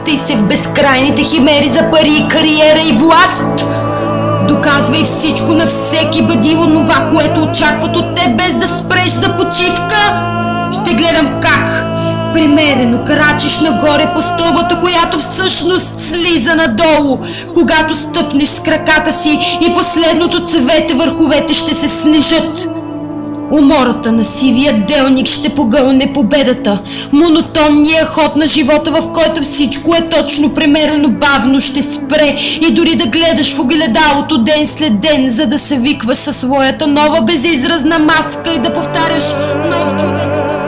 Връщай се в безкрайните химери за пари, кариера и власт. Доказвай всичко на всеки, бъди онова, което очакват от теб, без да спреш за почивка. Ще гледам как премерено крачиш нагоре по стълбата, която всъщност слиза надолу. Когато стъпнеш с краката си и последното цвете върховете ще се снижат. Умората на сивия делник ще погълне победата. Монотонният ход на живота, в който всичко е точно премерено, бавно ще спре и дори да гледаш в огледалото ден след ден, за да се викваш със своята нова безизразна маска и да повтаряш: нов човек съм.